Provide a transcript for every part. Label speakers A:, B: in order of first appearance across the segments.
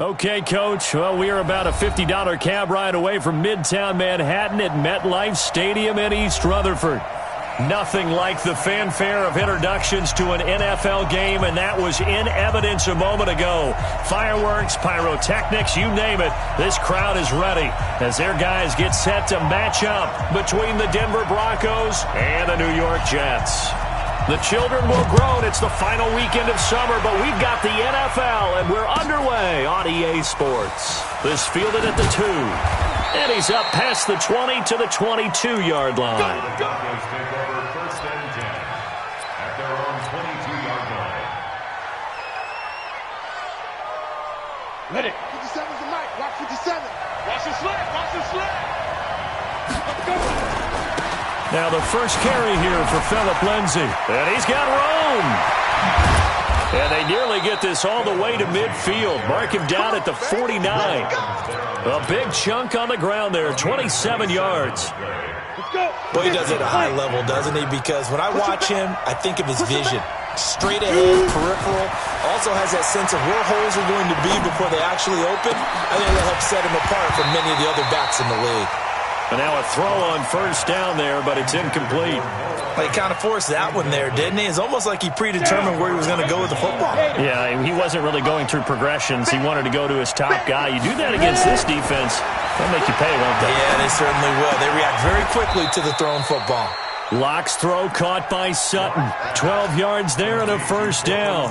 A: Okay, Coach. Well, we are about a $50 cab ride away from Midtown Manhattan at MetLife Stadium in East Rutherford. Nothing like the fanfare of introductions to an NFL game, and that was in evidence a moment ago. Fireworks, pyrotechnics, you name it. This crowd is ready as their guys get set to match up between the Denver Broncos and the New York Jets. The children will groan. It's the final weekend of summer, but we've got the NFL, and we're underway on EA Sports. This fielded at the 2. And he's up past the 20 to the 22-yard line.
B: Ready. 57's the mic. Watch 57. Watch the sled. Watch the sled. Let's go.
A: Now the first carry here for Phillip Lindsay. And he's got room. And they nearly get this all the way to midfield. Mark him down at the 49. A big chunk on the ground there, 27 yards.
C: Well, he does it at a high level, doesn't he? Because when I watch him, I think of his vision. Straight ahead, peripheral. Also has that sense of where holes are going to be before they actually open. I think it'll help set him apart from many of the other backs in the league.
A: And now a throw on first down there, but it's incomplete.
C: He kind of forced that one there, didn't he? It's almost like he predetermined where he was going to go with the football.
A: Yeah, he wasn't really going through progressions. He wanted to go to his top guy. You do that against this defense, they'll make you pay, won't they?
C: Yeah, they certainly will. They react very quickly to the thrown football.
A: Locke's throw caught by Sutton. 12 yards there and a first down.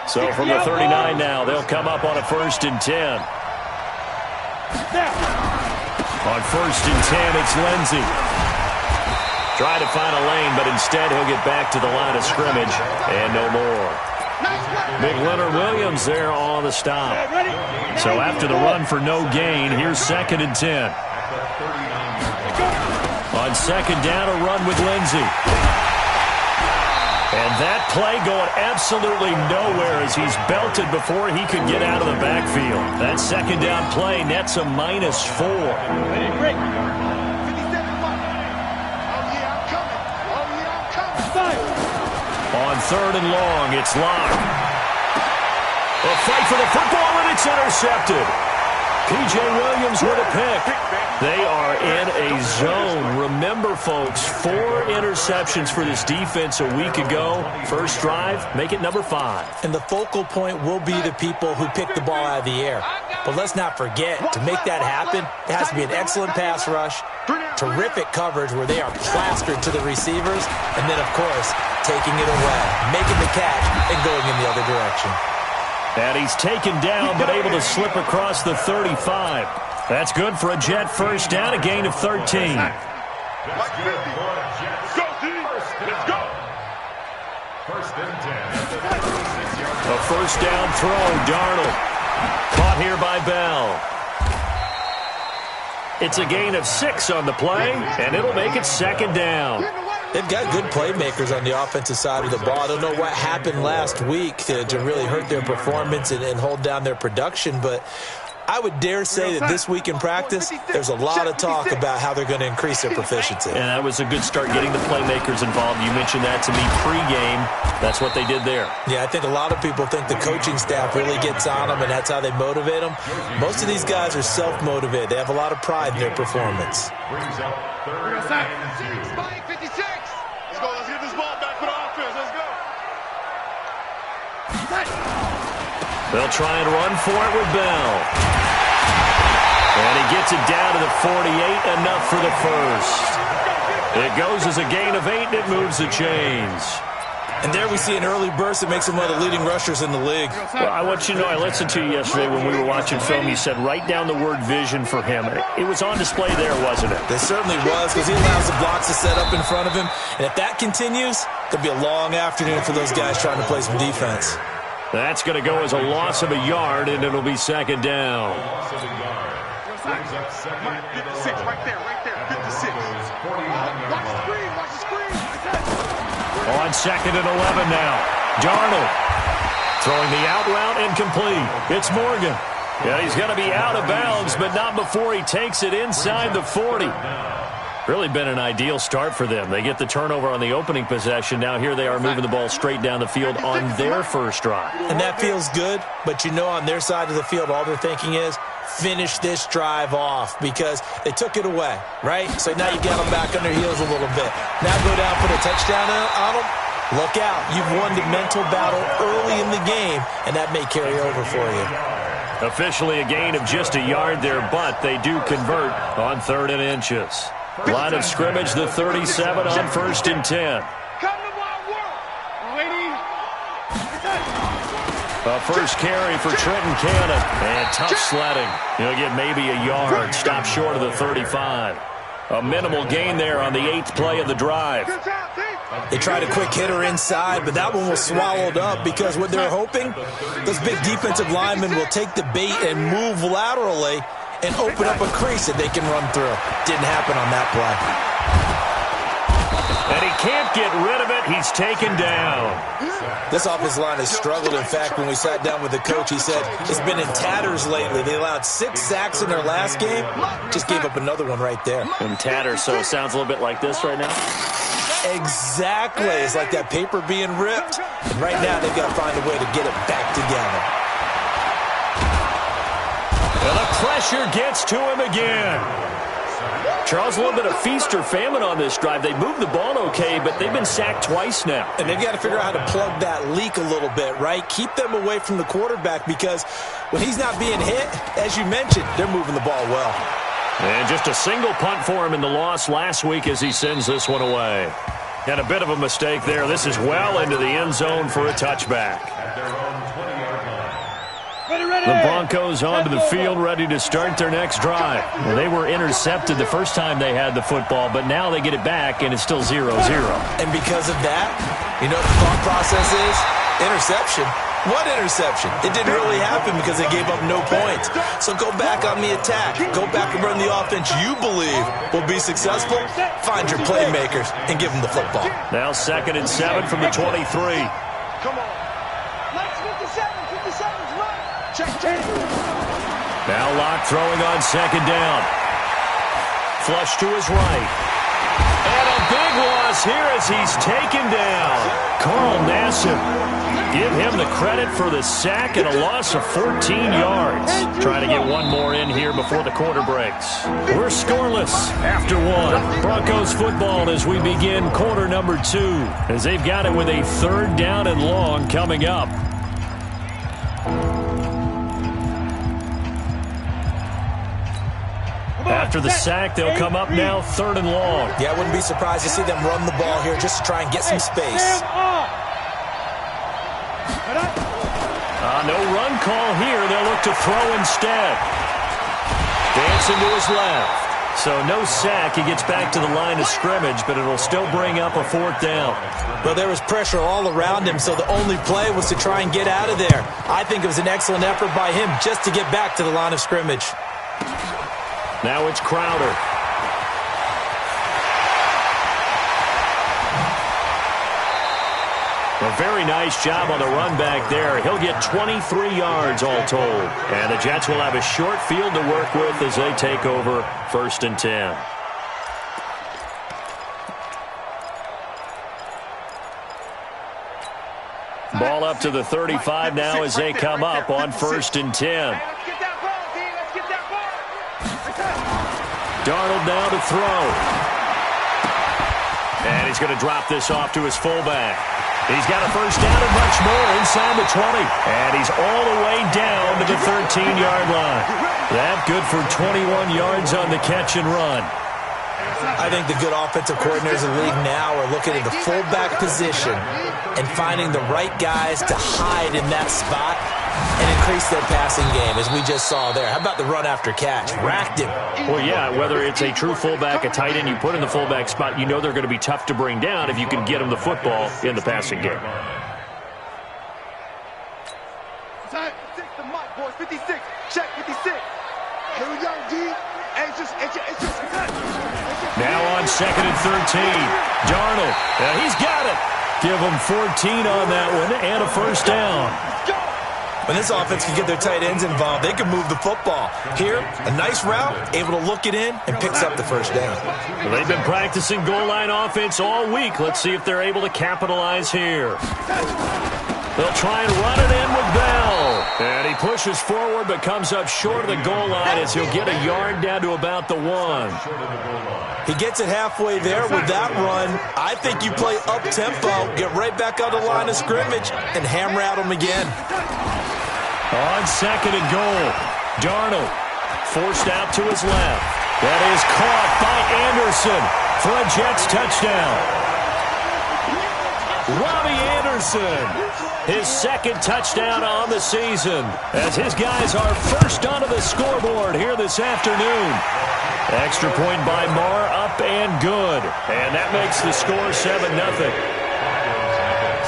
A: So from the 39 now, they'll come up on a 1st and 10. On 1st and 10, it's Lindsay. Trying to find a lane, but instead he'll get back to the line of scrimmage and no more. Big Leonard Williams there on the stop. So after the run for no gain, here's 2nd and 10. On 2nd down, a run with Lindsay. And that play going absolutely nowhere as he's belted before he could get out of the backfield. That 2nd down play nets a -4. On 3rd and long, it's Locke. A fight for the football, and it's intercepted. P.J. Williams with a pick. They are in a zone. Remember, folks, 4 interceptions for this defense a week ago. First drive, make it number 5.
C: And the focal point will be the people who pick the ball out of the air. But let's not forget, to make that happen, it has to be an excellent pass rush, terrific coverage where they are plastered to the receivers, and then, of course, taking it away, making the catch, and going in the other direction.
A: And he's taken down, but able to slip across the 35. That's good for a Jet first down, a gain of 13.
B: Let's go, D. Let's go. 1st and 10.
A: A first down throw, Darnold. Caught here by Bell. It's a gain of 6 on the play, and it'll make it 2nd down.
C: They've got good playmakers on the offensive side of the ball. I don't know what happened last week to really hurt their performance and hold down their production, but I would dare say that this week in practice, there's a lot of talk about how they're going to increase their proficiency.
A: And that was a good start, getting the playmakers involved. You mentioned that to me pregame. That's what they did there.
C: Yeah, I think a lot of people think the coaching staff really gets on them, and that's how they motivate them. Most of these guys are self-motivated. They have a lot of pride in their performance.
B: Brings up 3rd and 56. Let's go. Let's get this ball back for the offense. Let's go.
A: They'll try and run for it with Bell. And he gets it down to the 48, enough for the first. It goes as a gain of 8, and it moves the chains.
C: And there we see an early burst that makes him one of the leading rushers in the league.
A: Well, I want you to know, I listened to you yesterday when we were watching film. You said write down the word vision for him. It was on display there, wasn't it?
C: It certainly was, because he allows the blocks to set up in front of him. And if that continues, it'll be a long afternoon for those guys trying to play some defense.
A: That's going to go as a loss of a yard, and it'll be 2nd down.
B: Loss of a yard. Brings up 56 right there, 56. Watch the screen, watch the screen.
A: On 2nd and 11 now. Darnold throwing the out route incomplete. It's Morgan. Yeah, he's going to be out of bounds, but not before he takes it inside the 40. Really been an ideal start for them. They get the turnover on the opening possession. Now here they are moving the ball straight down the field on their first drive.
C: And that feels good, but you know on their side of the field all they're thinking is finish this drive off because they took it away, right? So now you got them back on their heels a little bit. Now go down for the touchdown on them. Look out. You've won the mental battle early in the game, and that may carry over for you.
A: Officially a gain of just a yard there, but they do convert on 3rd and inches. Line of scrimmage, the 37 on 1st and 10. A first carry for Trenton Cannon. And tough sledding. He'll get maybe a yard. Stop short of the 35. A minimal gain there on the 8th play of the drive.
C: They tried a quick hitter inside, but that one was swallowed up because what they're hoping, those big defensive linemen will take the bait and move laterally and open up a crease that they can run through. Didn't happen on that play.
A: And he can't get rid of it. He's taken down.
C: This offensive line has struggled. In fact, when we sat down with the coach, he said it's been in tatters lately. They allowed 6 sacks in their last game. Just gave up another one right there.
A: In tatters, so it sounds a little bit like this right now?
C: Exactly. It's like that paper being ripped. And right now, they've got to find a way to get it back together.
A: And the pressure gets to him again. Charles, a little bit of feast or famine on this drive. They moved the ball okay, but they've been sacked twice now.
C: And they've got to figure out how to plug that leak a little bit, right? Keep them away from the quarterback because when he's not being hit, as you mentioned, they're moving the ball well.
A: And just a single punt for him in the loss last week as he sends this one away. And a bit of a mistake there. This is well into the end zone for a touchback. The Broncos onto the field, ready to start their next drive. Well, they were intercepted the first time they had the football, but now they get it back, and it's still 0-0.
C: And because of that, you know what the thought process is? Interception. What interception? It didn't really happen because they gave up no points. So go back on the attack. Go back and run the offense you believe will be successful. Find your playmakers and give them the football.
A: Now 2nd and 7 from the 23.
B: Come on. Let's 57's right. Check.
A: Now Locke throwing on 2nd down. Flush to his right. And a big loss here as he's taken down. Carl Nassib. Give him the credit for the sack and a loss of 14 yards. Trying to get one more in here before the quarter breaks. We're scoreless after 1. Broncos football as we begin quarter number 2. As they've got it with a 3rd down and long coming up. After the sack, they'll come up now 3rd and long.
C: Yeah, I wouldn't be surprised to see them run the ball here just to try and get some space.
A: No run call here. They'll look to throw instead. Dancing to his left. So no sack. He gets back to the line of scrimmage, but it'll still bring up a 4th down.
C: Well, there was pressure all around him, so the only play was to try and get out of there. I think it was an excellent effort by him just to get back to the line of scrimmage.
A: Now it's Crowder. A very nice job on the run back there. He'll get 23 yards all told. And the Jets will have a short field to work with as they take over 1st and 10. Ball up to the 35 now as they come up on 1st and 10. Darnold now to throw. And he's going to drop this off to his fullback. He's got a first down and much more inside the 20. And he's all the way down to the 13-yard line. That good for 21 yards on the catch and run.
C: I think the good offensive coordinators in the league now are looking at the fullback position and finding the right guys to hide in that spot and increase their passing game, as we just saw there. How about the run after catch? Racked him.
A: Well, yeah, whether it's a true fullback, a tight end you put in the fullback spot, you know they're going to be tough to bring down if you can get them the football in the passing game.
B: The mic, boys. 56. Check 56. Here we go, D. It's just
A: now on 2nd and 13. Darnold. He's got it. Give him 14 on that one and a first down.
C: When this offense can get their tight ends involved, they can move the football. Here, a nice route, able to look it in, and picks up the first down.
A: Well, they've been practicing goal line offense all week. Let's see if they're able to capitalize here. They'll try and run it in with Bell. And he pushes forward but comes up short of the goal line as he'll get a yard down to about the 1.
C: He gets it halfway there with that run. I think you play up-tempo, get right back on the line of scrimmage, and hammer at him again.
A: On second and goal, Darnold forced out to his left. That is caught by Anderson for a Jets touchdown. Robbie Anderson, his second touchdown on the season, as his guys are first onto the scoreboard here this afternoon. Extra point by Marr, up and good. And that makes the score 7-0.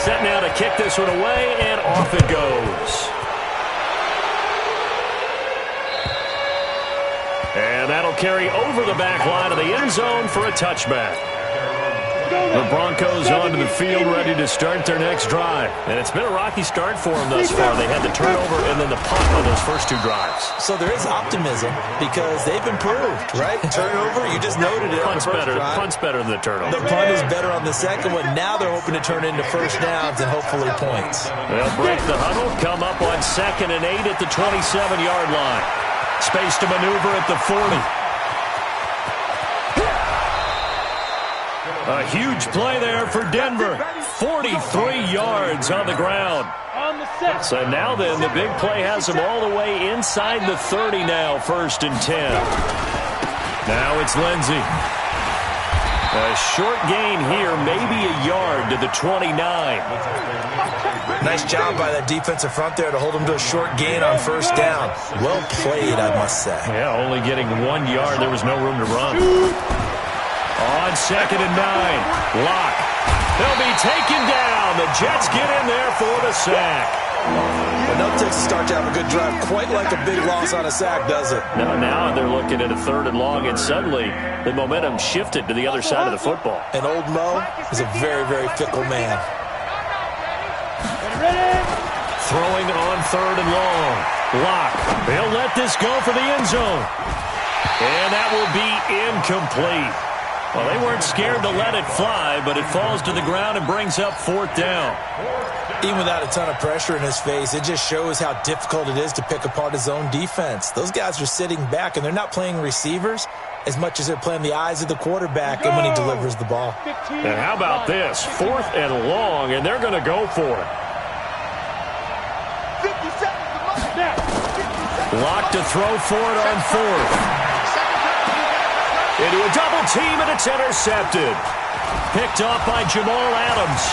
A: Set now to kick this one away, and off it goes. And that'll carry over the back line of the end zone for a touchback. The Broncos onto the field, ready to start their next drive. And it's been a rocky start for them thus far. They had the turnover and then the punt on those first two drives.
C: So there is optimism because they've improved, right? Turnover, you just noted it.
A: Punt's better than the turnover.
C: The punt is better on the second one. Now they're hoping to turn into first downs and hopefully points.
A: They'll break the huddle, come up on 2nd and 8 at the 27-yard line. Space to maneuver at the 40. A huge play there for Denver. 43 yards on the ground. So now then, the big play has them all the way inside the 30 now, 1st and 10. Now it's Lindsey. A short gain here, maybe a yard to the 29.
C: Nice job by that defensive front there to hold them to a short gain on first down. Well played, I must say.
A: Yeah, only getting 1 yard. There was no room to run. On 2nd and 9, Locke. They'll be taken down. The Jets get in there for the sack.
C: But no takes to start to have a good drive, quite like a big loss on a sack, does it?
A: Now they're looking at a 3rd and long, and suddenly the momentum shifted to the other side of the football.
C: And old Mo is a very, very fickle man.
A: Throwing on 3rd and long. Locke. They'll let this go for the end zone. And that will be incomplete. Well, they weren't scared to let it fly, but it falls to the ground and brings up 4th down.
C: Even without a ton of pressure in his face, it just shows how difficult it is to pick apart his own defense. Those guys are sitting back, and they're not playing receivers as much as they're playing the eyes of the quarterback and when he delivers the ball.
A: And how about this? 4th and long, and they're going to go for it. Locked to throw for it on 4th. Into a double team, and it's intercepted. Picked off by Jamal Adams.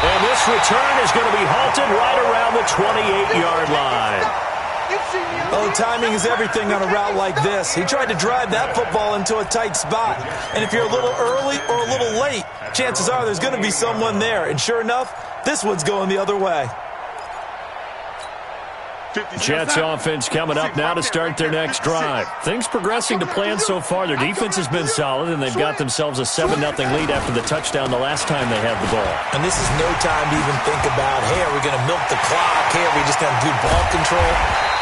A: And this return is going to be halted right around the 28-yard line.
C: Oh, timing is everything on a route like this. He tried to drive that football into a tight spot. And if you're a little early or a little late, chances are there's going to be someone there. And sure enough, this one's going the other way.
A: Jets offense coming up now to start their next drive. Things progressing to plan so far. Their defense has been solid, and they've got themselves a 7-0 lead after the touchdown the last time they had the ball.
C: And this is no time to even think about, hey, are we going to milk the clock? Hey, are we just going to do ball control?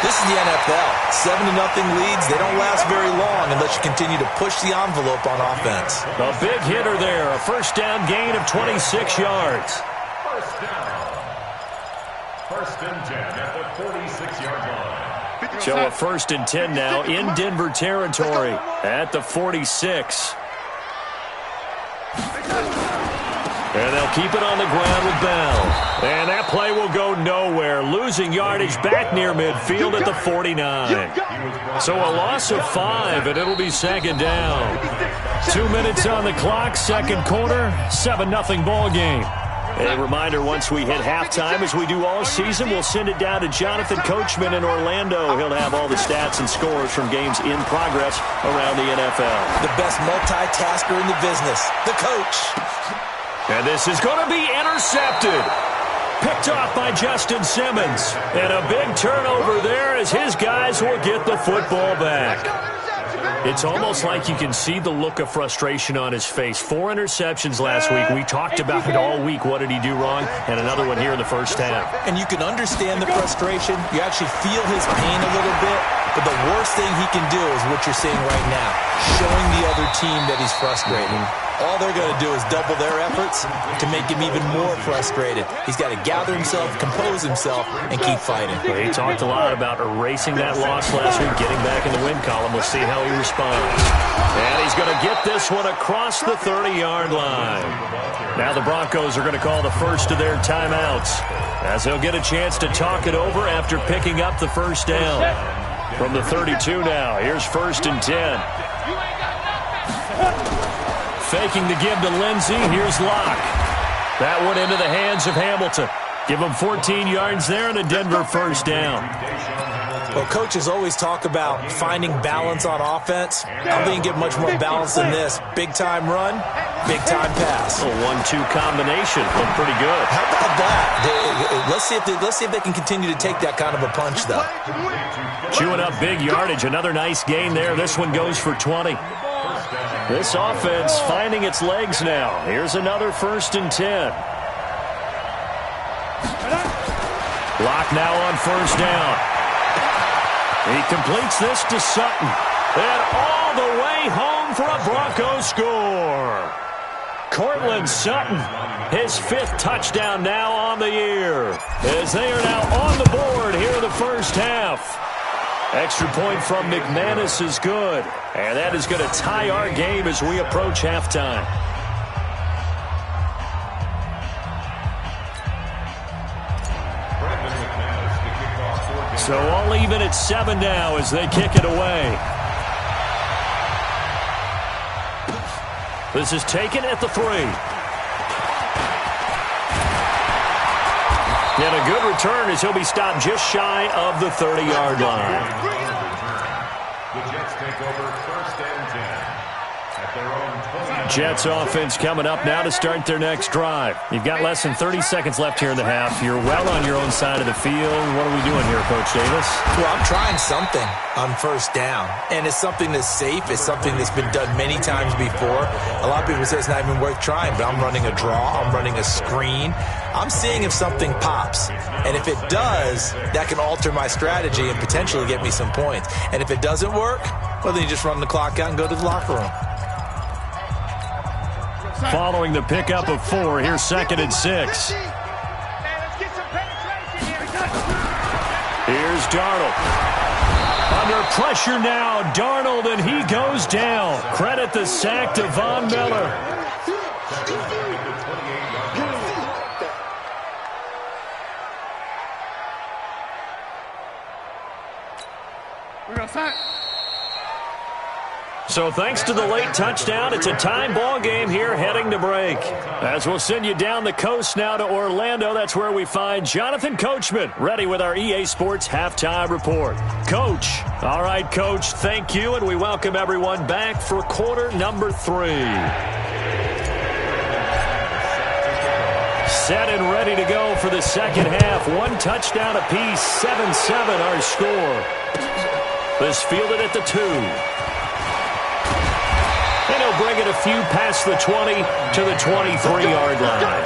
C: This is the NFL. 7-0 leads, they don't last very long unless you continue to push the envelope on offense.
A: A big hitter there, a first down gain of 26 yards.
D: First and 10 at the 46-yard line.
A: So a 1st and 10 now in Denver territory at the 46. And they'll keep it on the ground with Bell. And that play will go nowhere, losing yardage back near midfield at the 49. So a loss of 5, and it'll be 2nd down. 2 minutes on the clock, 2nd quarter, 7-0 ball game. A reminder, once we hit halftime, as we do all season, we'll send it down to Jonathan Coachman in Orlando. He'll have all the stats and scores from games in progress around the NFL.
C: The best multitasker in the business, the coach.
A: And this is going to be intercepted. Picked off by Justin Simmons. And a big turnover there as his guys will get the football back. It's almost like you can see the look of frustration on his face. 4 interceptions last week. We talked about it all week. What did he do wrong? And another one here in the first half.
C: And you can understand the frustration. You actually feel his pain a little bit. But the worst thing he can do is what you're seeing right now, showing the other team that he's frustrated. All they're going to do is double their efforts to make him even more frustrated. He's got to gather himself, compose himself, and keep fighting.
A: Well, he talked a lot about erasing that loss last week, getting back in the win column. We'll see how he responds. And he's going to get this one across the 30-yard line. Now the Broncos are going to call the first of their timeouts, as they'll get a chance to talk it over after picking up the first down. From the 32 now, here's 1st and 10. Faking the give to Lindsey. Here's Locke. That one into the hands of Hamilton. Give him 14 yards there and a Denver first down.
C: Well, coaches always talk about finding balance on offense. I don't think you get much more balance than this. Big-time run, big-time pass.
A: A 1-2 combination. Looked pretty good.
C: How about that? Let's see if they can continue to take that kind of a punch, though.
A: Chewing up big yardage. Another nice gain there. This one goes for 20. This offense finding its legs now. Here's another 1st and 10. Locke now on 1st down. He completes this to Sutton. And all the way home for a Broncos score. Cortland Sutton, his 5th touchdown now on the year, as they are now on the board here in the first half. Extra point from McManus is good, and that is going to tie our game as we approach halftime. So all even at 7 now as they kick it away. This is taken at the 3. And a good return as he'll be stopped just shy of the 30-yard line.
D: The Jets take over 1st and 10 at their own 20.
A: Jets offense coming up now to start their next drive. You've got less than 30 seconds left here in the half. You're well on your own side of the field. What are we doing here, Coach Davis?
C: Well, I'm trying something on 1st down, and it's something that's safe. It's something that's been done many times before. A lot of people say it's not even worth trying, but I'm running a draw. I'm running a screen. I'm seeing if something pops, and if it does, that can alter my strategy and potentially get me some points. And if it doesn't work, well, then you just run the clock out and go to the locker room.
A: Following the pickup of 4, here's 2nd and 6. Here's Darnold. Under pressure now, Darnold, and he goes down. Credit the sack to Von Miller. So thanks to the late touchdown, it's a time ball game here heading to break. As we'll send you down the coast now to Orlando, that's where we find Jonathan Coachman ready with our EA Sports Halftime Report. Coach. All right, Coach, thank you, and we welcome everyone back for quarter number 3. Set and ready to go for the second half. 1 touchdown apiece, 7-7 our score. This fielded at the 2. And he'll bring it a few past the 20 to the 23-yard line.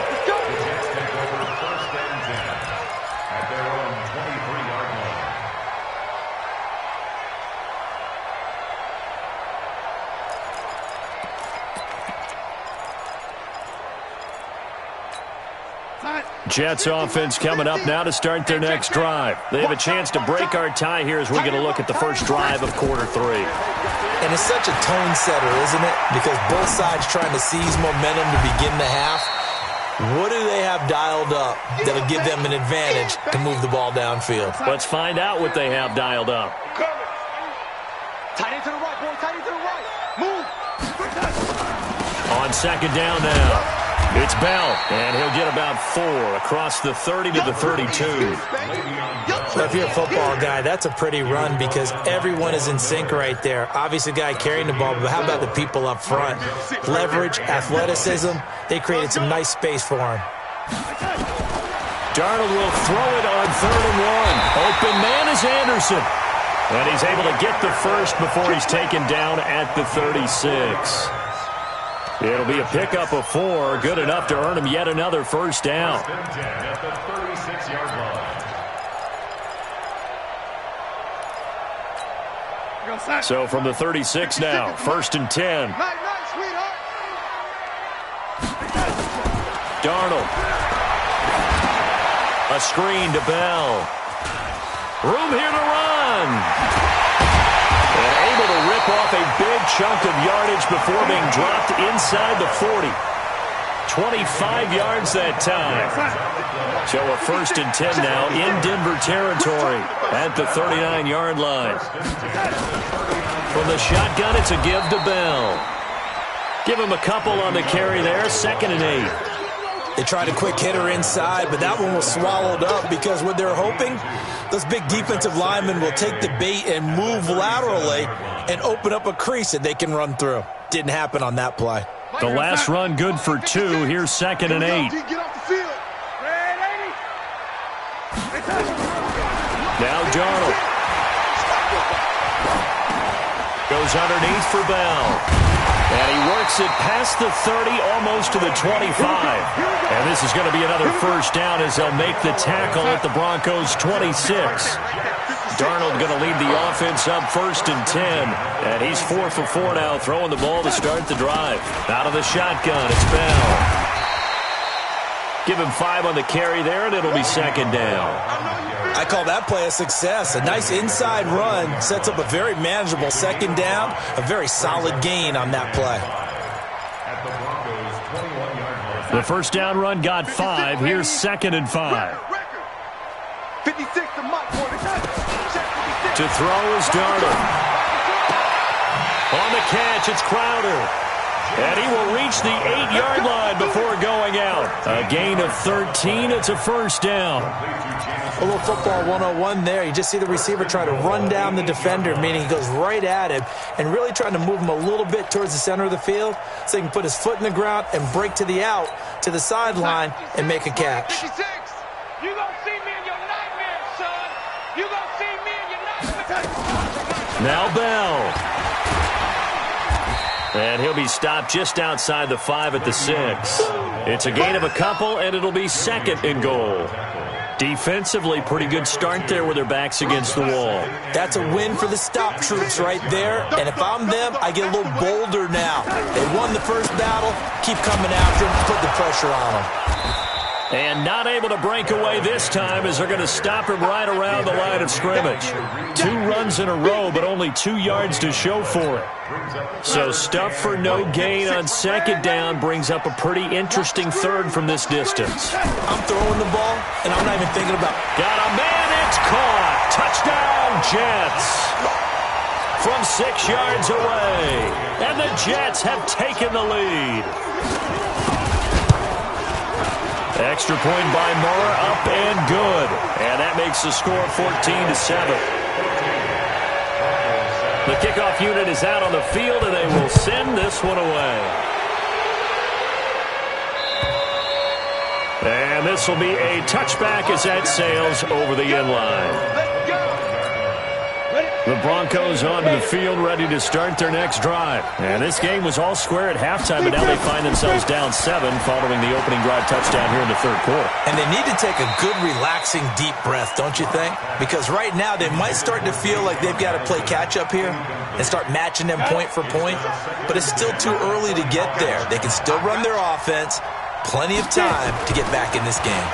A: Jets offense coming up now to start their next drive. They have a chance to break our tie here as we're going to look at the first drive of quarter 3.
C: And it's such a tone setter, isn't it? Because both sides trying to seize momentum to begin the half. What do they have dialed up that'll give them an advantage to move the ball downfield?
A: Let's find out what they have dialed up.
B: Tight end to the right, boy. Tight end to the right. Move.
A: On second down now. It's Bell, and he'll get about 4 across the 30 to the 32.
C: So if you're a football guy, that's a pretty run because everyone is in sync right there. Obviously, the guy carrying the ball, but how about the people up front? Leverage, athleticism, they created some nice space for him.
A: Darnold will throw it on 3rd and 1. Open man is Anderson. And he's able to get the first before he's taken down at the 36. It'll be a pickup of 4, good enough to earn him yet another first down.
D: At the 36-yard line.
A: So from the 36 now, 1st and 10. Darnold. A screen to Bell. Room here to run. And able to rip off a big chunk of yardage before being dropped inside the 40. 25 yards that time. So a 1st and 10 now in Denver territory at the 39-yard line. From the shotgun, it's a give to Bell. Give him a couple on the carry there, 2nd and 8.
C: They tried a quick hitter inside, but that one was swallowed up because what they're hoping, those big defensive linemen will take the bait and move laterally and open up a crease that they can run through. Didn't happen on that play.
A: The last run good for 2. Here's 2nd and 8. Now Darnold. Goes underneath for Bell. And he works it past the 30, almost to the 25. And this is going to be another first down as they'll make the tackle at the Broncos' 26. Darnold going to lead the offense up 1st and 10. And he's 4 for 4 now, throwing the ball to start the drive. Out of the shotgun, it's Bell. Give him 5 on the carry there, and it'll be 2nd down.
C: I call that play a success. A nice inside run sets up a very manageable 2nd down. A very solid gain on that play.
A: The first down run got 5. Here's 2nd and 5.
B: 56 to Mike.
A: To throw is Darnold. On the catch, it's Crowder. And he will reach the 8-yard line before going out. A gain of 13. It's a first down.
C: A little football 101 there. You just see the receiver try to run down the defender, meaning he goes right at him and really trying to move him a little bit towards the center of the field so he can put his foot in the ground and break to the out, to the sideline, and make a catch.
B: 56. You gonna see me in your nightmares, son. You gonna see me in your nightmares.
A: Now Bell. And he'll be stopped just outside the 5 at the 6. It's a gain of a couple, and it'll be 2nd and goal. Defensively, pretty good start there with their backs against the wall.
C: That's a win for the stop troops right there. And if I'm them, I get a little bolder now. They won the first battle. Keep coming after them. Put the pressure on them.
A: And not able to break away this time as they're going to stop him right around the line of scrimmage. 2 runs in a row, but only 2 yards to show for it. So stuff for no gain on 2nd down brings up a pretty interesting 3rd from this distance.
C: I'm throwing the ball, and I'm not even thinking about...
A: Got a man, it's caught. Touchdown, Jets. From 6 yards away. And the Jets have taken the lead. Extra point by Murrah, up and good. And that makes the score 14-7. The kickoff unit is out on the field, and they will send this one away. And this will be a touchback as that sails over the end line. The Broncos onto the field, ready to start their next drive. And this game was all square at halftime, but now they find themselves down 7 following the opening drive touchdown here in the 3rd quarter.
C: And they need to take a good, relaxing, deep breath, don't you think? Because right now they might start to feel like they've got to play catch-up here and start matching them point for point. But it's still too early to get there. They can still run their offense. Plenty of time to get back in this game.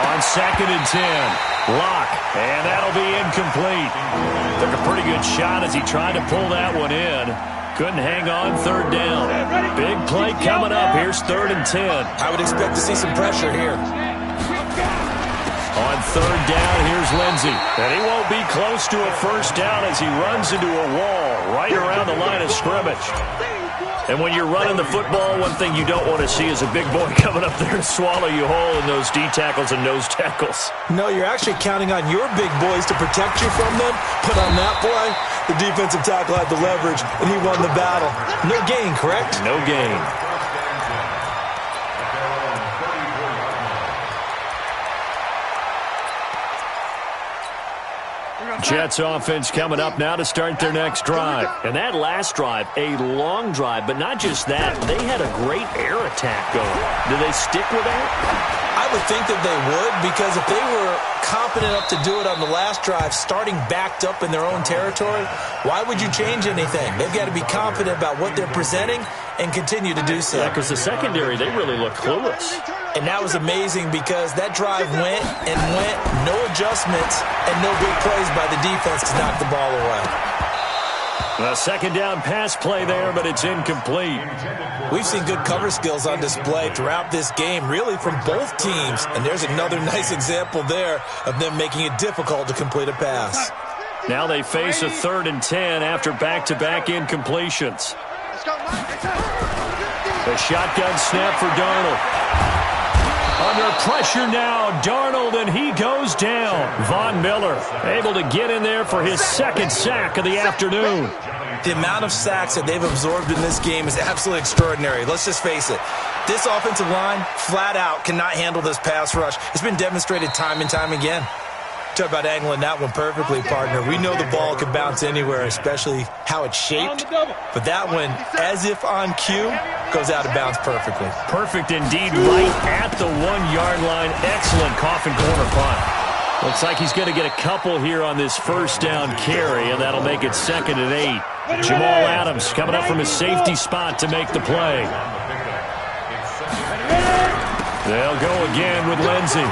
A: On 2nd and 10. Block, and that'll be incomplete. Took a pretty good shot as he tried to pull that one in. Couldn't hang on 3rd down. Big play coming up. Here's 3rd and 10.
C: I would expect to see some pressure here.
A: On 3rd down, here's Lindsey. And he won't be close to a first down as he runs into a wall right around the line of scrimmage. And when you're running the football, one thing you don't want to see is a big boy coming up there to swallow you whole in those D tackles and nose tackles.
C: No, you're actually counting on your big boys to protect you from them. But on that play, the defensive tackle had the leverage, and he won the battle. No gain, correct?
A: No gain. Jets offense coming up now to start their next drive. And that last drive, a long drive, but not just that. They had a great air attack going. Do they stick with that?
C: I would think that they would, because if they were competent enough to do it on the last drive, starting backed up in their own territory, why would you change anything? They've got to be confident about what they're presenting and continue to do so.
A: Yeah, because the secondary, they really look clueless.
C: And that was amazing because that drive went and went, no adjustments, and no big plays by the defense to knock the ball away.
A: A second down pass play there, but it's incomplete.
C: We've seen good cover skills on display throughout this game, really from both teams. And there's another nice example there of them making it difficult to complete a pass.
A: Now they face a 3rd and 10 after back-to-back incompletions. The shotgun snap for Darnold. Under pressure now, Darnold, and he goes down. Von Miller able to get in there for his 2nd sack of the afternoon.
C: The amount of sacks that they've absorbed in this game is absolutely extraordinary. Let's just face it. This offensive line, flat out, cannot handle this pass rush. It's been demonstrated time and time again. Talk about angling that one perfectly, partner. We know the ball can bounce anywhere, especially how it's shaped. But that one, as if on cue, goes out of bounds perfectly.
A: Perfect indeed, right at the 1-yard line. Excellent coffin corner punt. Looks like he's going to get a couple here on this first down carry, and that'll make it 2nd and 8. Jamal Adams coming up from his safety spot to make the play. They'll go again with Lindsey.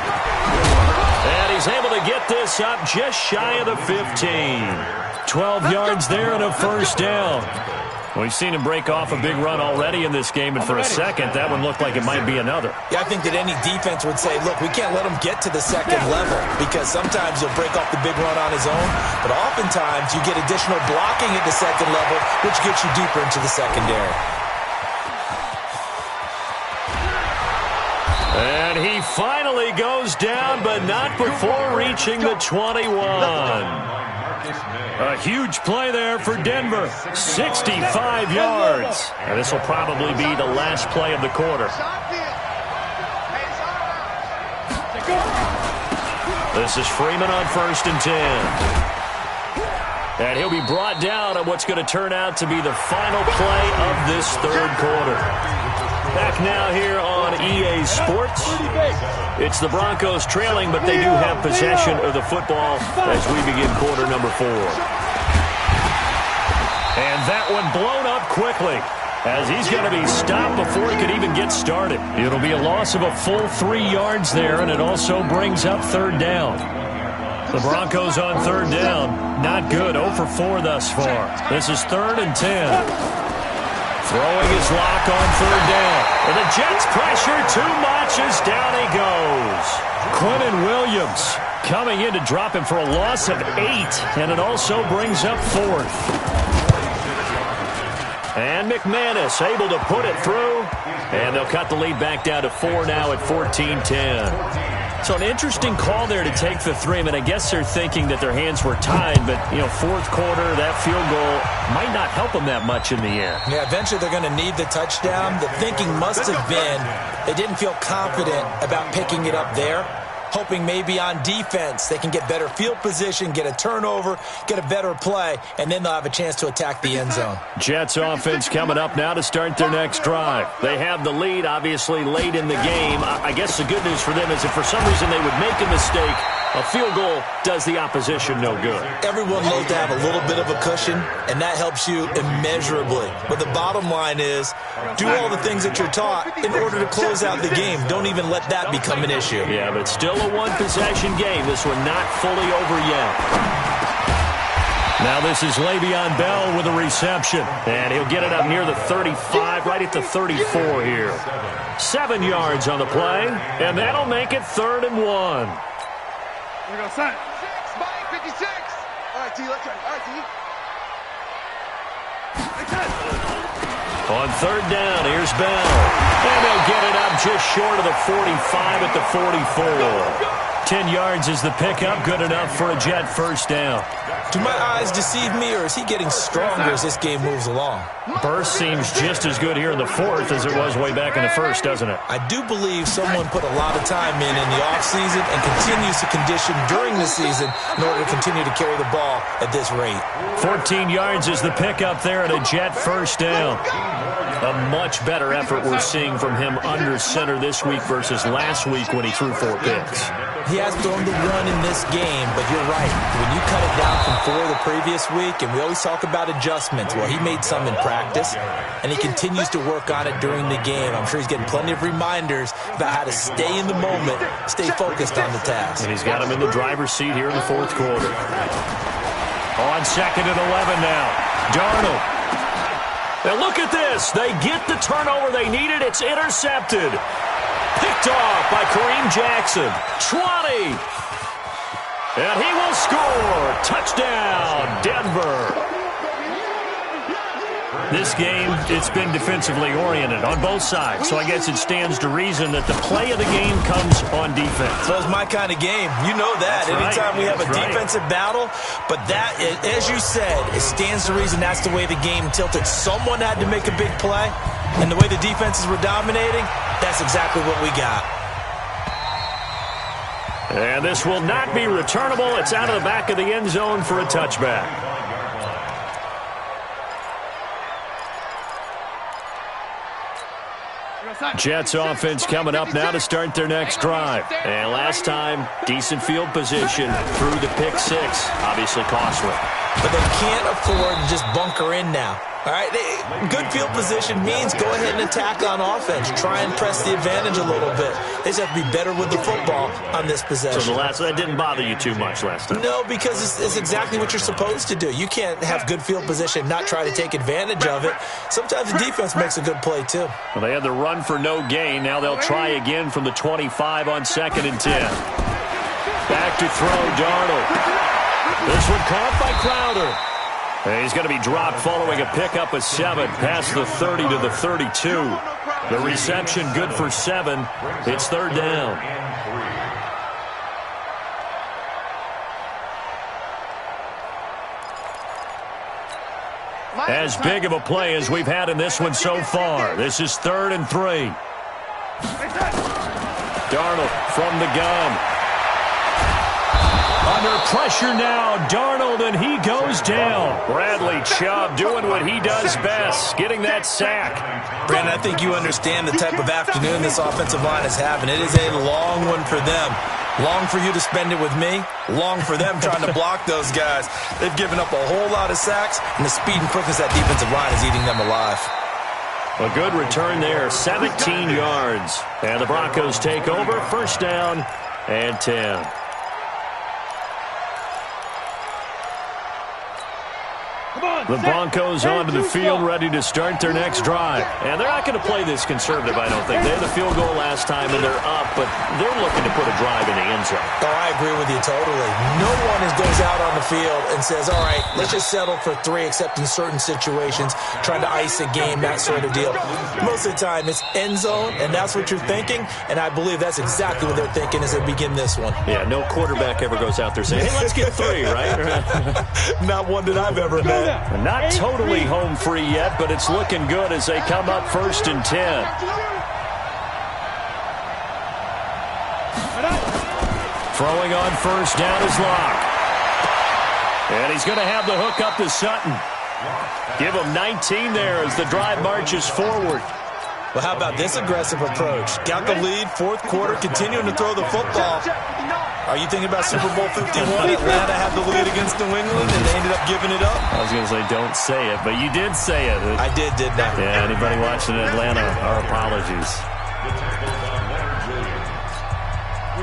A: And he's able to get this up just shy of the 15. 12 yards there and a first down. We've seen him break off a big run already in this game, and for a second, that one looked like it might be another.
C: Yeah, I think that any defense would say, look, we can't let him get to the 2nd level, because sometimes he'll break off the big run on his own, but oftentimes you get additional blocking at the 2nd level, which gets you deeper into the secondary.
A: And he finally goes down, but not before reaching the 21. A huge play there for Denver. 65 yards. And this will probably be the last play of the quarter. This is Freeman on 1st and 10. And he'll be brought down on what's going to turn out to be the final play of this 3rd quarter. Back now here on EA Sports. It's the Broncos trailing, but they do have possession of the football as we begin quarter number 4. And that one blown up quickly as he's going to be stopped before he could even get started. It'll be a loss of a full 3 yards there, and it also brings up 3rd down. The Broncos on 3rd down. Not good. 0 for 4 thus far. This is 3rd and 10. Throwing his lock on 3rd down. And the Jets pressure too much as down he goes. Quinnen Williams coming in to drop him for a loss of 8. And it also brings up 4th. And McManus able to put it through. And they'll cut the lead back down to 4 now at 14-10. So an interesting call there to take the 3. I mean, I guess they're thinking that their hands were tied, but, 4th quarter, that field goal might not help them that much in the air.
C: Yeah, eventually they're going to need the touchdown. The thinking must have been they didn't feel confident about picking it up there, hoping maybe on defense they can get better field position, get a turnover, get a better play, and then they'll have a chance to attack the end zone.
A: Jets offense coming up now to start their next drive. They have the lead, obviously, late in the game. I guess the good news for them is if for some reason they would make a mistake, a field goal does the opposition no good.
C: Everyone loves to have a little bit of a cushion, and that helps you immeasurably. But the bottom line is, do all the things that you're taught in order to close out the game. Don't even let that become an issue.
A: Yeah, but it's still a one-possession game. This one not fully over yet. Now this is Le'Veon Bell with a reception. And he'll get it up near the 35, right at the 34 here. 7 yards on the play, and that'll make it 3rd and 1.
B: Here we go, son. 56. All right, T, let's try. All right, T.
A: On 3rd down, here's Bell. And they'll get it up just short of the 45 at the 44. 10 yards is the pickup. Good enough for a Jet first down.
C: Do my eyes deceive me, or is he getting stronger as this game moves along?
A: Burst seems just as good here in the fourth as it was way back in the first, doesn't it?
C: I do believe someone put a lot of time in the offseason and continues to condition during the season in order to continue to carry the ball at this rate.
A: 14 yards is the pickup there and a Jet first down. A much better effort we're seeing from him under center this week versus last week when he threw 4 picks.
C: He has thrown the 1 in this game, but you're right. When you cut it down from 4 the previous week, and we always talk about adjustments, well, he made some in practice, and he continues to work on it during the game. I'm sure he's getting plenty of reminders about how to stay in the moment, stay focused on the task.
A: And he's got him in the driver's seat here in the fourth quarter. On 2nd and 11 now. Darnold. Now look at this. They get the turnover they needed. It's intercepted. Picked off by Kareem Jackson. 20. And he will score. Touchdown, Denver. This game, it's been defensively oriented on both sides, so I guess it stands to reason that the play of the game comes on defense.
C: So it's my kind of game. You know that.
A: That's
C: Anytime
A: right.
C: we have a
A: That's
C: defensive battle, but that, as you said, it stands to reason that's the way the game tilted. Someone had to make a big play, and the way the defenses were dominating, that's exactly what we got.
A: And this will not be returnable. It's out of the back of the end zone for a touchback. Jets offense coming up now to start their next drive. And last time, decent field position through the pick 6. Obviously costly.
C: But they can't afford to just bunker in now. All right, good field position means go ahead and attack on offense. Try and press the advantage a little bit. They just have to be better with the football on this possession.
A: So that didn't bother you too much last time?
C: No, because it's exactly what you're supposed to do. You can't have good field position, not try to take advantage of it. Sometimes the defense makes a good play, too.
A: Well, they had the run for no gain. Now they'll try again from the 25 on 2nd and 10. Back to throw, Darnold. This one caught by Crowder. And he's going to be dropped following a pickup of 7 past the 30 to the 32. The reception good for 7. It's 3rd down. As big of a play as we've had in this one so far. This is 3rd and 3. Darnold from the gun. Under pressure now, Darnold, and he goes down. Bradley Chubb doing what he does best, getting that sack.
C: Brandon, I think you understand the type of afternoon this offensive line is having. It is a long one for them. Long for you to spend it with me. Long for them trying to block those guys. They've given up a whole lot of sacks, and the speed and quickness of that defensive line is eating them alive.
A: A good return there, 17 yards. And the Broncos take over, 1st down and 10. The Broncos onto the field, ready to start their next drive. And they're not going to play this conservative, I don't think. They had the field goal last time, and they're up, but they're looking to put a drive in the end zone.
C: Oh, I agree with you totally. No one goes out on the field and says, all right, let's just settle for 3, except in certain situations, trying to ice a game, that sort of deal. Most of the time, it's end zone, and that's what you're thinking, and I believe that's exactly what they're thinking as they begin this one.
A: Yeah, no quarterback ever goes out there saying, hey, let's get 3, right?
C: Not one that I've ever met.
A: Not totally home free yet, but it's looking good as they come up 1st and 10. Throwing on 1st down is Locke. And he's going to have the hook up to Sutton. Give him 19 there as the drive marches forward.
C: Well, how about this aggressive approach? Got the lead, 4th quarter, continuing to throw the football. Are you thinking about Super Bowl 51? Atlanta had the lead against New England, and they ended up giving it up?
A: I was going to say, don't say it, but you did say it.
C: I did I?
A: Yeah, anybody watching in Atlanta, our apologies.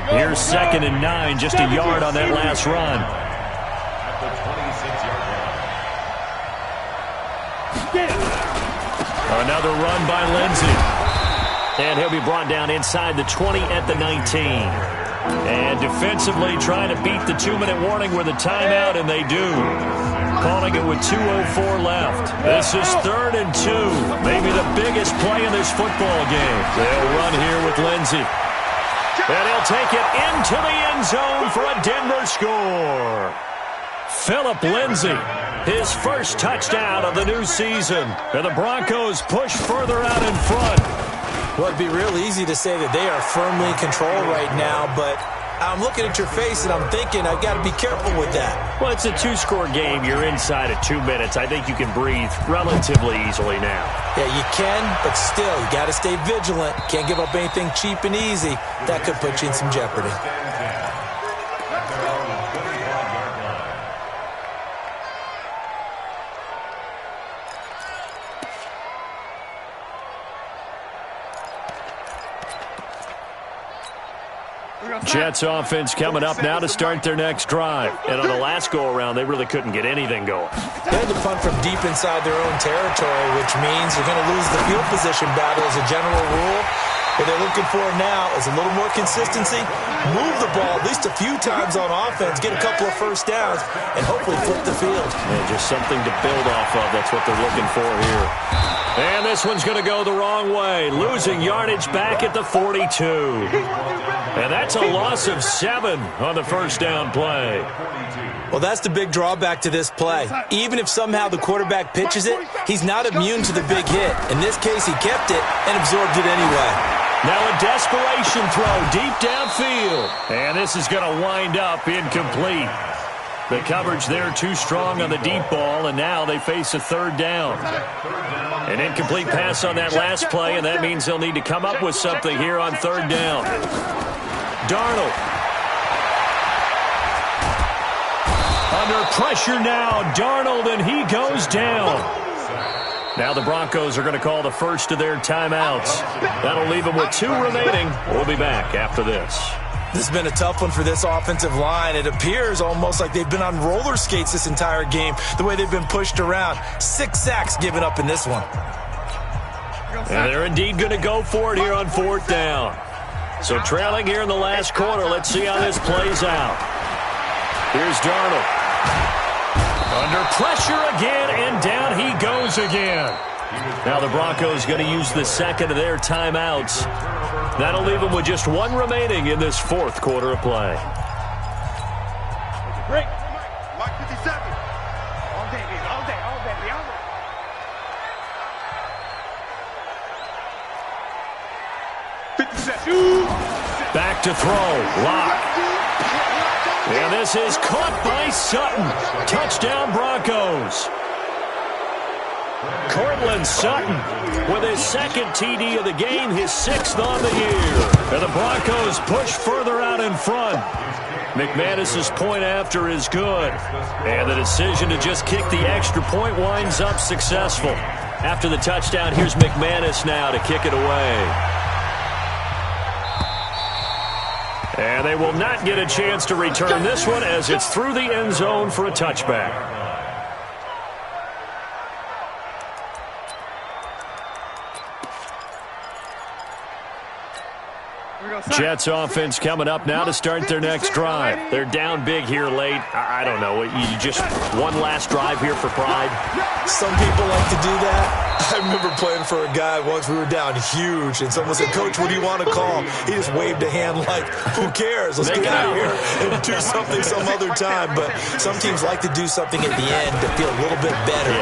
A: Here's 2nd and 9, just a yard on that last run. Another run by Lindsey. And he'll be brought down inside the 20 at the 19. And defensively trying to beat the 2-minute warning with a timeout, and they do. Calling it with 2:04 left. This is 3rd and 2. Maybe the biggest play in this football game. They'll run here with Lindsey. And he'll take it into the end zone for a Denver score. Phillip Lindsay, his first touchdown of the new season. And the Broncos push further out in front.
C: Well, it'd be real easy to say that they are firmly in control right now, but I'm looking at your face and I'm thinking I've got to be careful with that.
A: Well, it's a two-score game. You're inside of 2 minutes. I think you can breathe relatively easily now.
C: Yeah, you can, but still, you got to stay vigilant. Can't give up anything cheap and easy. That could put you in some jeopardy.
A: Jets offense coming up now to start their next drive. And on the last go-around, they really couldn't get anything going.
C: They had to punt from deep inside their own territory, which means you're going to lose the field position battle as a general rule. What they're looking for now is a little more consistency, move the ball at least a few times on offense, get a couple of first downs, and hopefully flip the field.
A: And just something to build off of. That's what they're looking for here. And this one's going to go the wrong way, losing yardage back at the 42. And that's a loss of 7 on the first down play.
C: Well, that's the big drawback to this play. Even if somehow the quarterback pitches it, he's not immune to the big hit. In this case, he kept it and absorbed it anyway.
A: Now a desperation throw deep downfield. And this is going to wind up incomplete. The coverage there too strong on the deep ball, and now they face a third down. An incomplete pass on that last play, and that means they'll need to come up with something here on third down. Darnold. Under pressure now, Darnold, and he goes down. Now the Broncos are going to call the first of their timeouts. That'll leave them with 2 remaining. We'll be back after this.
C: This has been a tough one for this offensive line. It appears almost like they've been on roller skates this entire game, the way they've been pushed around. 6 sacks given up in this one.
A: And they're indeed going to go for it here on fourth down. So trailing here in the last quarter, let's see how this plays out. Here's Darnold. Under pressure again, and down he goes again. Now the Broncos going to use the second of their timeouts. That'll leave them with just 1 remaining in this fourth quarter of play.
B: Great. Mark 57. All day, baby. All day, all day, all day. 57.
A: Back to throw. Lock. And this is caught by Sutton. Touchdown Broncos. Cortland Sutton with his second TD of the game, his 6th on the year. And the Broncos push further out in front. McManus's point after is good. And the decision to just kick the extra point winds up successful. After the touchdown, here's McManus now to kick it away. And they will not get a chance to return this one as it's through the end zone for a touchback. Jets offense coming up now to start their next drive. They're down big here late. I don't know. You just one last drive here for pride?
C: Some people like to do that. I remember playing for a guy once. We were down huge, and someone said, "Coach, what do you want to call?" He just waved a hand like, "Who cares? Let's get out of here and do something some other time." But some teams like to do something at the end to feel a little bit better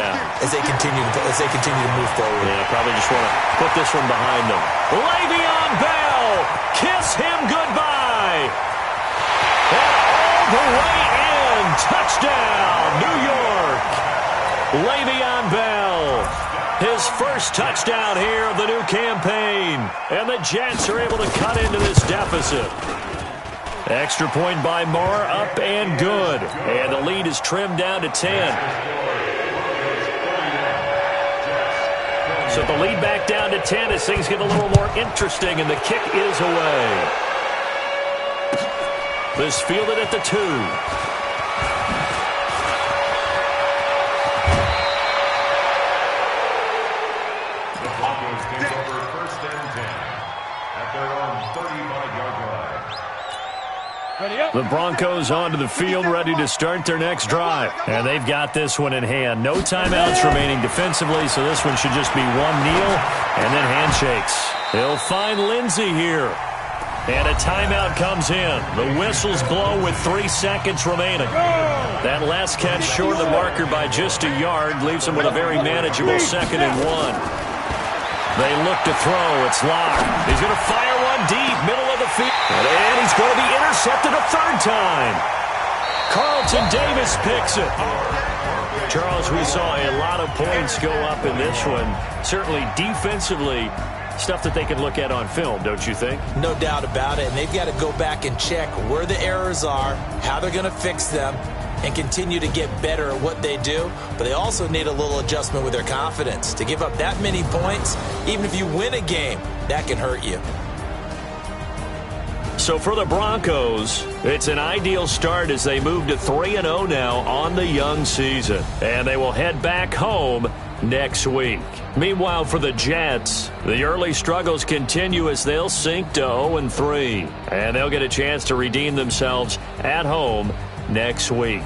C: as they continue to move forward.
A: Yeah, probably just want to put this one behind them. Le'Veon Bell, kiss him goodbye. And all the way in, touchdown, New York. Le'Veon Bell. His first touchdown here of the new campaign. And the Jets are able to cut into this deficit. Extra point by Moore, up and good. And the lead is trimmed down to 10. So the lead back down to 10 as things get a little more interesting, and the kick is away. This fielded at the 2. The Broncos onto the field, ready to start their next drive. And they've got this one in hand. No timeouts remaining defensively, so this one should just be one kneel and then handshakes. They'll find Lindsay here. And a timeout comes in. The whistles blow with 3 seconds remaining. That last catch short of the marker by just a yard leaves him with a very manageable 2nd and 1. They look to throw. It's locked. He's going to fire one deep, middle of the field. And he's going to be intercepted a 3rd time. Carlton Davis picks it. Charles, we saw a lot of points go up in this one. Certainly defensively, stuff that they can look at on film, don't you think?
C: No doubt about it. And they've got to go back and check where the errors are, how they're going to fix them, and continue to get better at what they do. But they also need a little adjustment with their confidence. To give up that many points, even if you win a game, that can hurt you.
A: So for the Broncos, it's an ideal start as they move to 3-0 now on the young season. And they will head back home next week. Meanwhile, for the Jets, the early struggles continue as they'll sink to 0-3. And they'll get a chance to redeem themselves at home next week.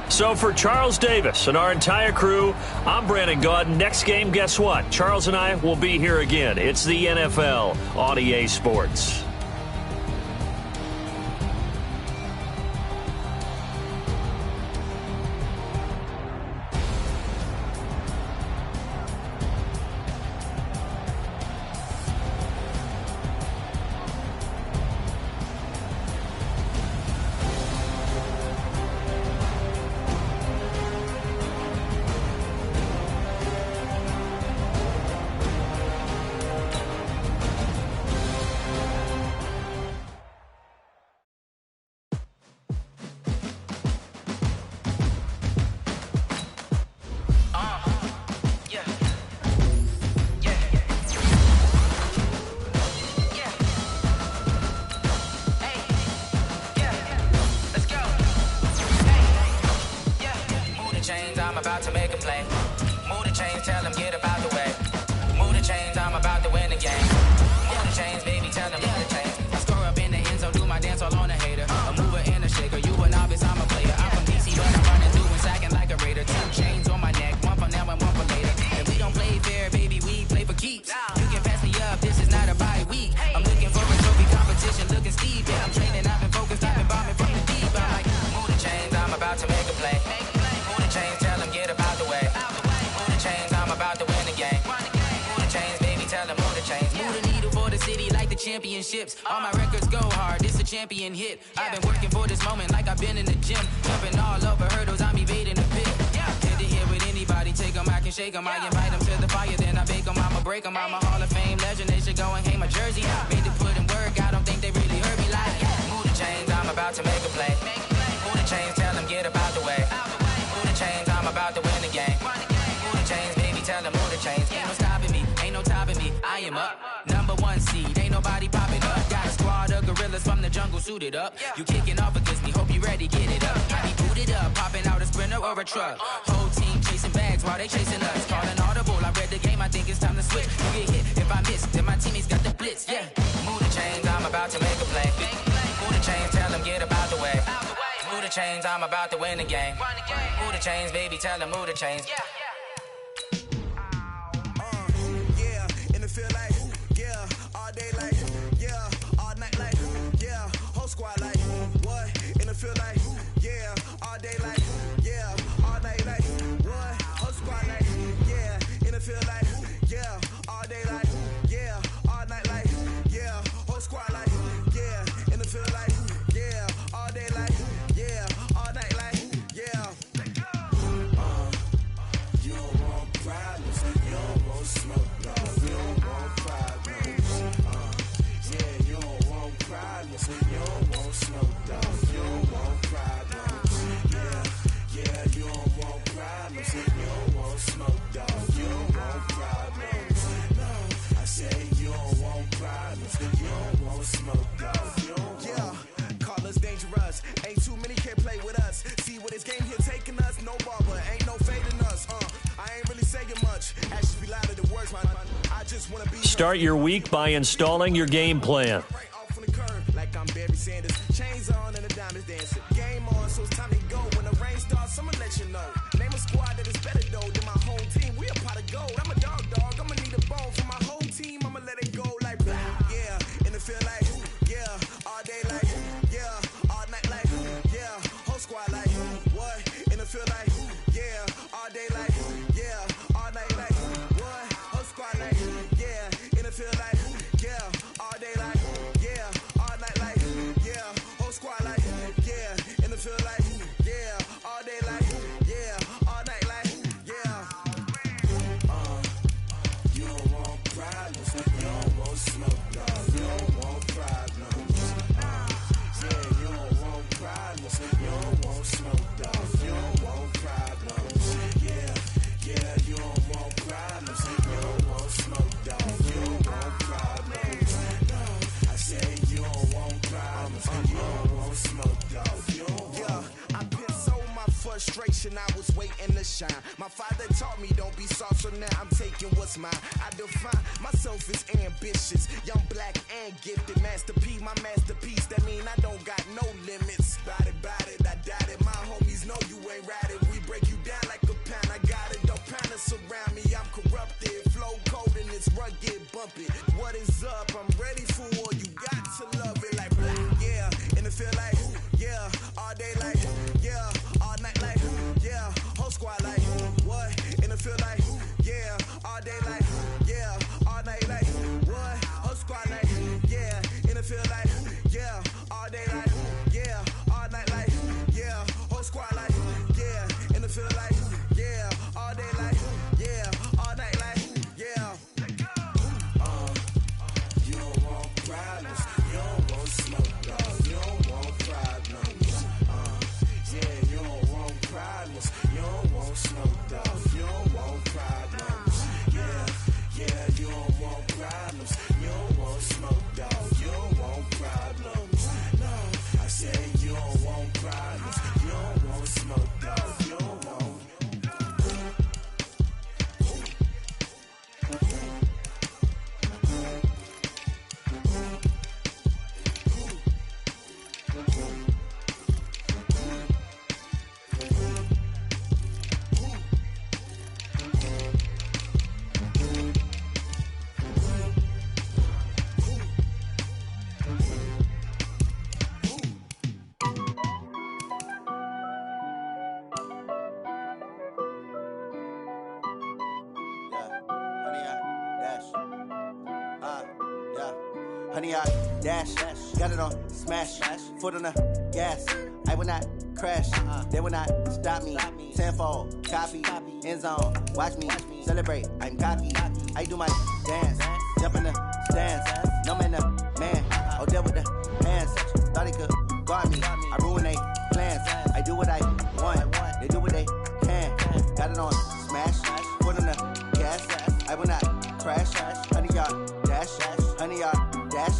A: So for Charles Davis and our entire crew, I'm Brandon Gaudin. Next game, guess what? Charles and I will be here again. It's the NFL on EA Sports.
E: Championships, all my records go hard, this a champion hit. I've been working for this moment like I've been in the gym. Jumping all over hurdles, I'm evading the pit. Head to head with anybody, take them, I can shake them. I invite them to the fire, then I bake them, I'ma break them. I'm a Hall of Fame legend, they should go and hang my jersey. Made to put in work, I don't think they really heard me like. Move the chains, I'm about to make a play. Move the chains, tell them get about the way. Move the chains, I'm about to win the game. Move the chains, baby, tell them move the chains. Ain't no stopping me, ain't no topping me, I am up. #1 seed, ain't nobody popping up. Got a squad of gorillas from the jungle suited up. You kicking off against me, hope you ready, get it up. I be booted up, popping out a Sprinter or a truck. Whole team chasing bags while they chasing us. Calling audible, I read the game, I think it's time to switch. You get hit, if I miss, then my teammates got the blitz, yeah. Move the chains, I'm about to make a play. Move the chains, tell them get about the way. Move the chains, I'm about to win the game. Move the chains, baby, tell them move the chains.
F: Feel like, yeah, all day like, yeah, all night like, yeah, whole squad like, what, in the field like, yeah, all day like, yeah, all night like, what, whole squad like, yeah, in the field like, yeah, all day like, yeah, all night like, yeah, whole squad like, yeah, in the field like, yeah, all day like, yeah, all night like, yeah. You don't want problems, you don't want smoke, dog, you don't want problems. Yeah, you don't want problems, you don't want smoke, dog, you don't want problems. Yeah, you don't want problems, you don't want smoke, dog, you don't want problems. No, I say you don't want problems, you don't want smoke, dog, you don't want. Yeah, call us dangerous, ain't too many can play with us. See what this game here taking us, no barber, ain't no fading us. I ain't really saying much, actions be louder than words, man. I just wanna be.
A: Start your week by installing your game plan.
F: Right off on the curve, like I'm Barry Sanders. Chains on and the diamonds dancing. Game on, so it's time to go. When the rain starts, I'ma let you know. Name a squad that is better though than my home team. We a pot of gold. I'm a dog. I'ma need a bone for my whole team. I'ma let it go like blah. Yeah, waiting to shine. My father taught me don't be soft, so now I'm taking what's mine. I define myself as ambitious, young, black, and gifted. Master P, my masterpiece. That mean I don't got no limits. Bout it, I doubt it. My homies know you ain't ride it. We break you down like a pound. I got it. Don't pound to surround me. I'm corrupted. Flow cold and it's rugged, bumpy. What is up? I'm ready for war. You got to love it like black, yeah. And it feel like, yeah. All day like, yeah. All night like, yeah. Whole squad like, what? And it feel like, yeah. All day like, yeah. All night like, what? Whole squad like, yeah. And it feel like, yeah. All day like, yeah. All night like, yeah. Whole squad like, yeah. And it feel like, yeah. All day like, yeah. All night like, yeah. You don't want problems. You don't want smoke, dog. You don't want problems. Yeah, you don't want problems. You don't want smoke, dog. You don't want problems. Yeah, you don't want problems. You don't want smoke, dog. You don't want problems. No, I said you don't want problems. You don't want smoke, dog. You don't want. Honey, I dash, got it on smash, foot on the gas. I will not crash, they will not stop me. Tenfold, copy, end zone, watch me celebrate. I'm cocky, I do my dance, jump in the stands. No man, the man, oh there with the hands. Thought he could guard me, I ruin they plans. I do what I want, they do what they can. Got it on smash, foot on the gas. I will not crash, honey, y'all dash, honey, y'all dash,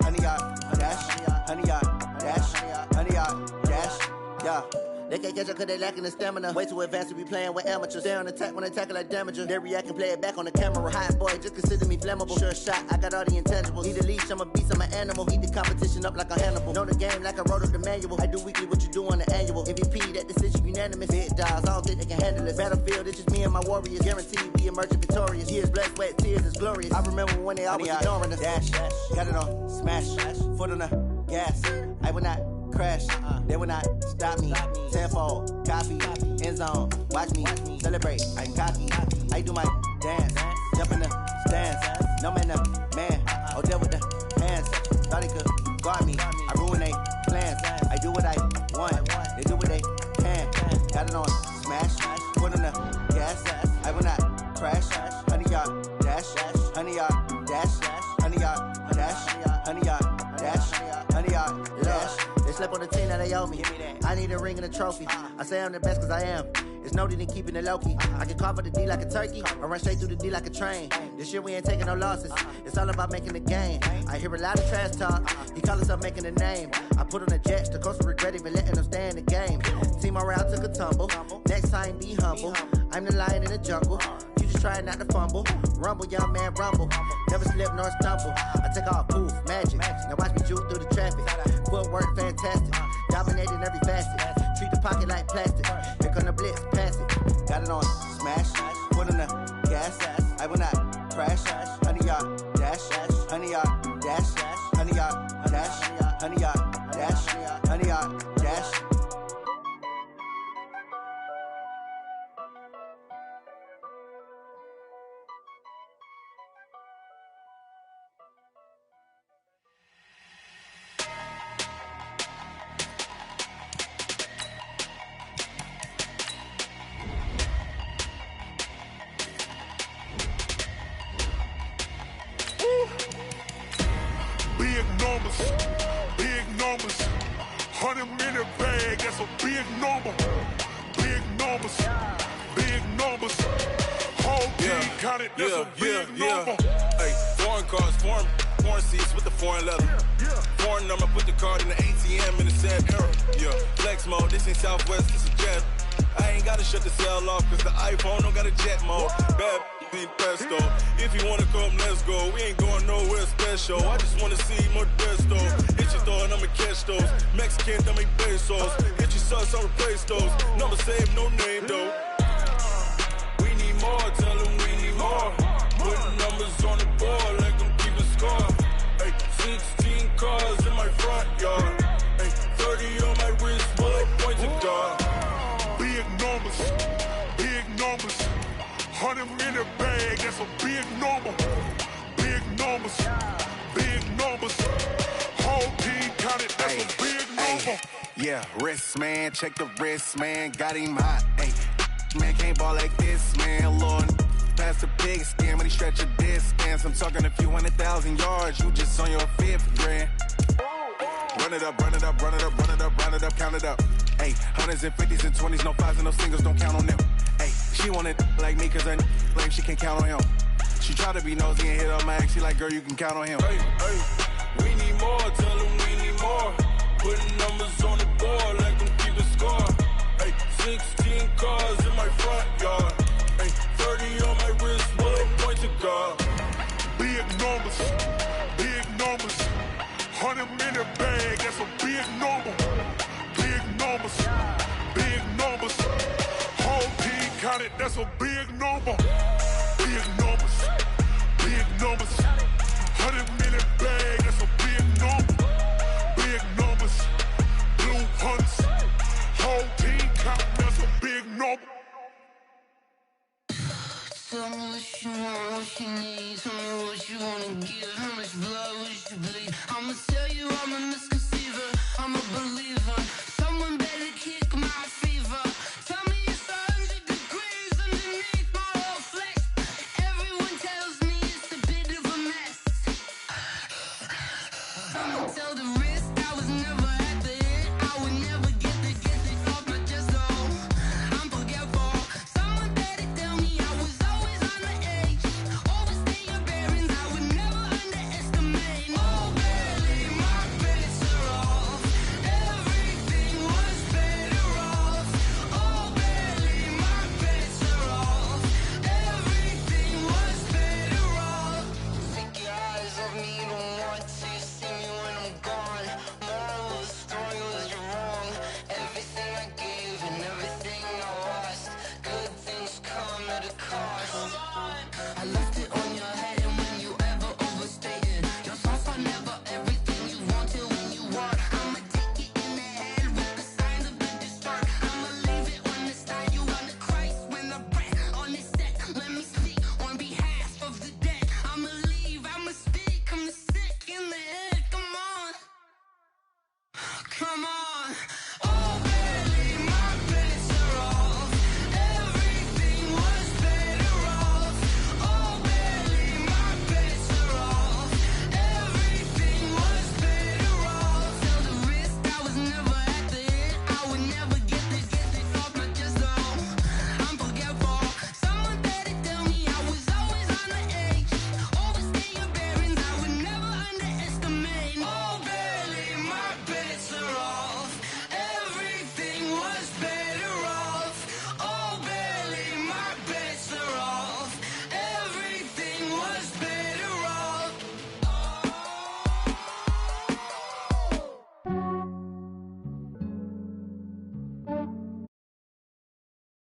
F: honey, y'all dash, honey, y'all dash, honey, y'all dash, yeah. They can't catch up cause they lacking the stamina. Way too advanced to be playing with amateurs. Stay on attack when they tackle like damager. They react and play it back on the camera. Hot boy, just consider me flammable. Sure shot, I got all the intangibles. Need a leash, I'm a beast, I'm an animal. Heat the competition up like a Hannibal. Know the game like I wrote up the manual. I do weekly what you do on the annual. MVP, that decision unanimous. Big dogs, I don't think they can handle it. Battlefield, it's just me and my warriors. Guaranteed we emerging victorious. Years, blood, sweat, tears, it's glorious. I remember when they always ignoring us. Dash, got it on smash, foot on the gas. I will not crash, they will not stop me. Tenfold, copy, end zone, watch me celebrate. I'm cocky, I do my dance, jump in the stands. No man, the man, oh there with the hands. Thought he could guard me, I ruin they plans. I do what I want, they do what they can. Got it on smash, foot on the gas. I will not crash, honey y'all dash, honey y'all dash, honey y'all dash, honey y'all dash, honey y'all dash. They slept on the team that they owe me. I need a ring and a trophy. I say I'm the best cause I am. It's no need in keeping it low-key. I can carve up the D like a turkey or run straight through the D like a train. This year we ain't taking no losses. It's all about making the game. I hear a lot of trash talk. He call himself making a name. I put on the jets. The coach will regret even letting them stay in the game. Team around took a tumble. Next time be humble. I'm the lion in the jungle. You just try not to fumble. Rumble, young man, rumble. Never slip nor stumble. I take off, poof, magic. Now watch me juke through the traffic. Footwork fantastic. Dominating every facet. Treat the pocket like plastic. Here come the blitz, pass it. Got it on smash. Foot on the gas. I will not crash. Honey y'all dash. Honey y'all dash. Honey y'all dash. Honey y'all dash. Honey y'all dash.
B: Big numbers, 100-minute bag, that's a big number. Big numbers, whole team counted, that's a big number.
G: Hey, foreign cars, foreign seats with the foreign leather. Foreign number, put the card in the ATM in the sad era. Yeah, flex mode, this ain't Southwest, this is jet. I ain't gotta shut the cell off, cause the iPhone don't got a jet mode. Bad be pesto. If you wanna come, let's go. We ain't going nowhere special. I just wanna see Modesto. Hit your thought, I'ma catch those. Mexican, dame pesos. Hit your sus, I'll replace those. Number save, no name though. We need more, tell them we need more. Putting numbers on the board, like them keep a score. Ay, 16 cars in my front yard. Ay, 30 on my wrist, bullet point to God.
B: Big numbers, big numbers. 100 in the bag, that's a big number. Big numbers, big numbers. Whole team counted, that's a big number.
H: Yeah, wrist man, check the wrist man, got him hot. Ay, man can't ball like this, man. Lord, pass the big skin, but he stretch a distance. I'm talking a few 100,000 yards, you just on your 5th grand. Run it up, run it up, run it up, run it up, run it up, count it up. Ay, 100s and 50s and 20s, no 5s and no singles, don't count on them. Ay, she wanted like me, cause her like she can't count on him. She tried to be nosy and hit on my ex, she like, girl, you can count on him.
G: Hey, hey, we need more, tell them we need more. Putting numbers on the board, like them keep a score. Hey, 16 cars in my front yard. Hey, 30 on my wrist, bullet point to God.
B: Big numbers, big numbers. 100 in the bag, that's a big number. Big numbers, big numbers. Whole team counted, that's a big number. Big numbers, big numbers. 100 in the bag, that's a big number. Big numbers, blue hunts. Whole team counting, that's a big number.
E: Tell me what you want, what you need. Tell me what you wanna give. How much blood would you bleed? I'ma tell you I'm in the sky.